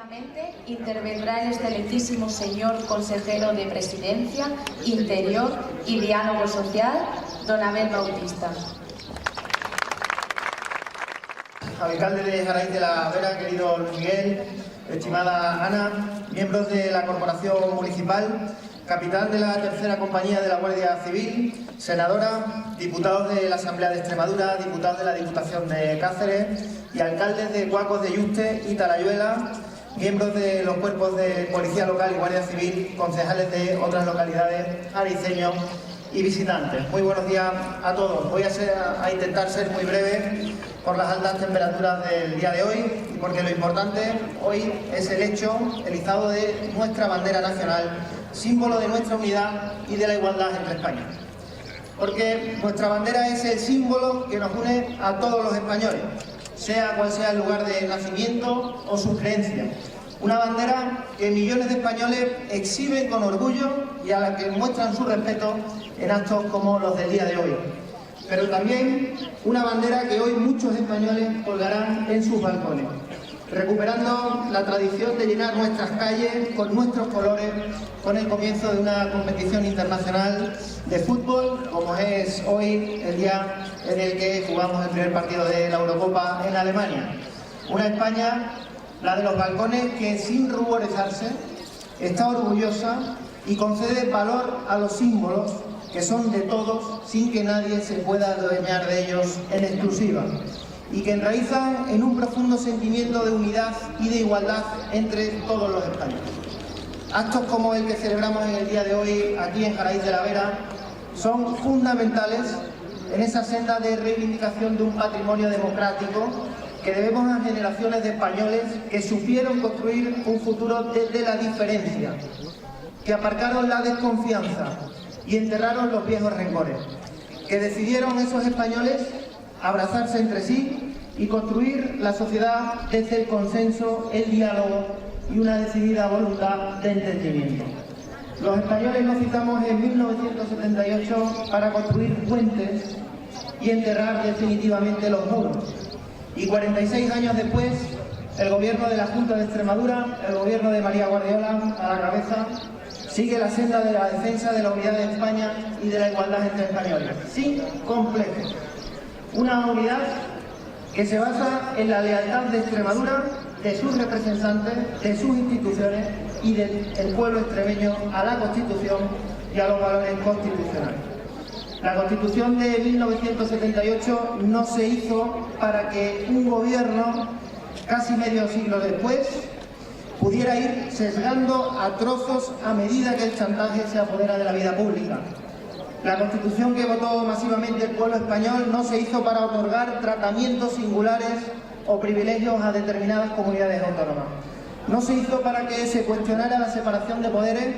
Seguidamente intervendrá el excelentísimo señor consejero de Presidencia, Interior y Diálogo Social, don Abel Bautista. Alcalde de Jaraíz de la Vera, querido Luis Miguel, estimada Ana, miembros de la Corporación Municipal, capitán de la tercera compañía de la Guardia Civil, senadora, diputados de la Asamblea de Extremadura, diputados de la Diputación de Cáceres y alcaldes de Cuacos de Yuste y Talayuela, miembros de los cuerpos de Policía Local y Guardia Civil, concejales de otras localidades, jariceños y visitantes. Muy buenos días a todos. Voy a intentar ser muy breve por las altas temperaturas del día de hoy y porque lo importante hoy es el hecho, el izado de nuestra bandera nacional, símbolo de nuestra unidad y de la igualdad entre España. Porque nuestra bandera es el símbolo que nos une a todos los españoles, sea cual sea el lugar de nacimiento o sus creencias. Una bandera que millones de españoles exhiben con orgullo y a la que muestran su respeto en actos como los del día de hoy. Pero también una bandera que hoy muchos españoles colgarán en sus balcones, recuperando la tradición de llenar nuestras calles con nuestros colores con el comienzo de una competición internacional de fútbol, como es hoy el día en el que jugamos el primer partido de la Eurocopa en Alemania. Una España, la de los balcones, que sin ruborizarse está orgullosa y concede valor a los símbolos que son de todos sin que nadie se pueda adueñar de ellos en exclusiva, y que enraizan en un profundo sentimiento de unidad y de igualdad entre todos los españoles. Actos como el que celebramos en el día de hoy aquí en Jaraíz de la Vera son fundamentales en esa senda de reivindicación de un patrimonio democrático que debemos a generaciones de españoles que supieron construir un futuro desde la diferencia, que aparcaron la desconfianza y enterraron los viejos rencores, que decidieron esos españoles abrazarse entre sí y construir la sociedad desde el consenso, el diálogo y una decidida voluntad de entendimiento. Los españoles nos citamos en 1978 para construir puentes y enterrar definitivamente los muros. Y 46 años después, el gobierno de la Junta de Extremadura, el gobierno de María Guardiola a la cabeza, sigue la senda de la defensa de la unidad de España y de la igualdad entre españoles, sin complejos. Una unidad que se basa en la lealtad de Extremadura, de sus representantes, de sus instituciones y del pueblo extremeño a la Constitución y a los valores constitucionales. La Constitución de 1978 no se hizo para que un gobierno, casi medio siglo después, pudiera ir sesgando a trozos a medida que el chantaje se apodera de la vida pública. La Constitución que votó masivamente el pueblo español no se hizo para otorgar tratamientos singulares o privilegios a determinadas comunidades autónomas. No se hizo para que se cuestionara la separación de poderes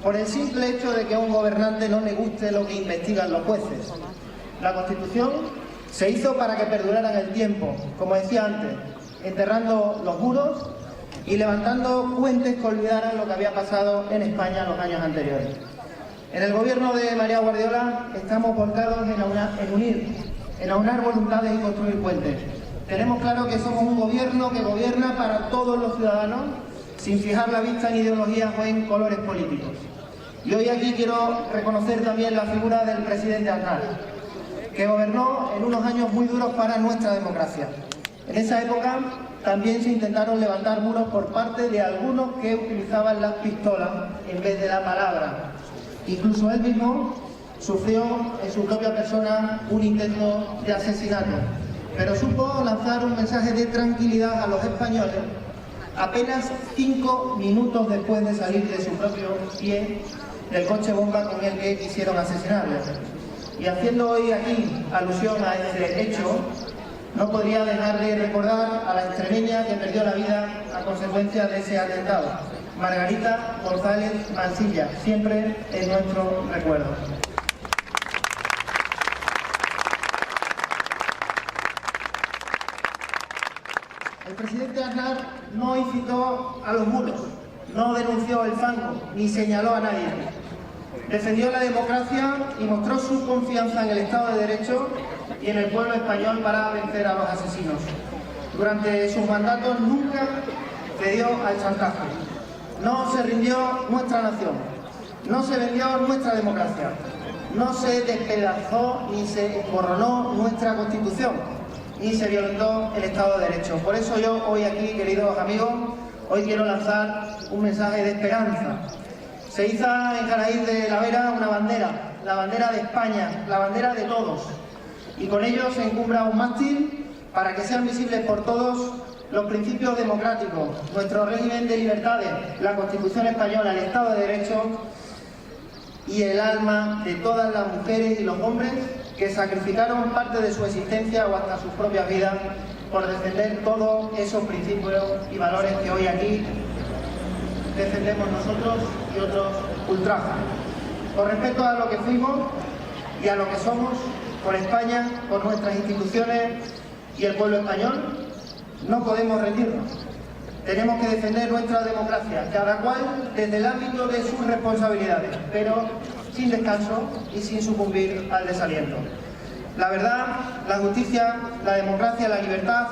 por el simple hecho de que a un gobernante no le guste lo que investigan los jueces. La Constitución se hizo para que perdurara en el tiempo, como decía antes, enterrando los muros y levantando puentes que olvidaran lo que había pasado en España en los años anteriores. En el gobierno de María Guardiola estamos volcados en unir, en aunar voluntades y construir puentes. Tenemos claro que somos un gobierno que gobierna para todos los ciudadanos, sin fijar la vista en ideologías o en colores políticos. Y hoy aquí quiero reconocer también la figura del presidente Aznar, que gobernó en unos años muy duros para nuestra democracia. En esa época también se intentaron levantar muros por parte de algunos que utilizaban las pistolas en vez de la palabra. Incluso él mismo sufrió en su propia persona un intento de asesinato, pero supo lanzar un mensaje de tranquilidad a los españoles apenas 5 minutos después de salir de su propio pie del coche bomba con el que quisieron asesinarlo. Y haciendo hoy aquí alusión a ese hecho, no podría dejar de recordar a la extremeña que perdió la vida a consecuencia de ese atentado, Margarita González Mansilla, siempre en nuestro recuerdo. El presidente Aznar no incitó a los muros, no denunció el fango, ni señaló a nadie. Defendió la democracia y mostró su confianza en el Estado de Derecho y en el pueblo español para vencer a los asesinos. Durante sus mandatos nunca cedió al chantaje. No se rindió nuestra nación, no se vendió nuestra democracia, no se despedazó ni se borronó nuestra Constitución, ni se violentó el Estado de Derecho. Por eso yo hoy aquí, queridos amigos, hoy quiero lanzar un mensaje de esperanza. Se iza en Jaraíz de la Vera una bandera, la bandera de España, la bandera de todos, y con ello se encumbra un mástil para que sean visibles por todos los principios democráticos, nuestro régimen de libertades, la Constitución española, el Estado de Derecho y el alma de todas las mujeres y los hombres que sacrificaron parte de su existencia o hasta sus propias vidas por defender todos esos principios y valores que hoy aquí defendemos nosotros y otros ultrajas. Con respecto a lo que fuimos y a lo que somos, por España, por nuestras instituciones y el pueblo español, no podemos rendirnos. Tenemos que defender nuestra democracia, cada cual desde el ámbito de sus responsabilidades, pero sin descanso y sin sucumbir al desaliento. La verdad, la justicia, la democracia, la libertad,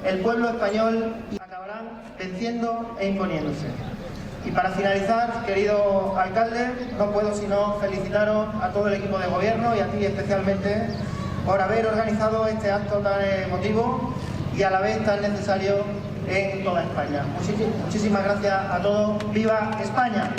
el pueblo español acabarán venciendo e imponiéndose. Y para finalizar, querido alcalde, no puedo sino felicitaros a todo el equipo de gobierno y a ti especialmente por haber organizado este acto tan emotivo y a la vez tan necesario en toda España. Muchísimas gracias a todos. ¡Viva España!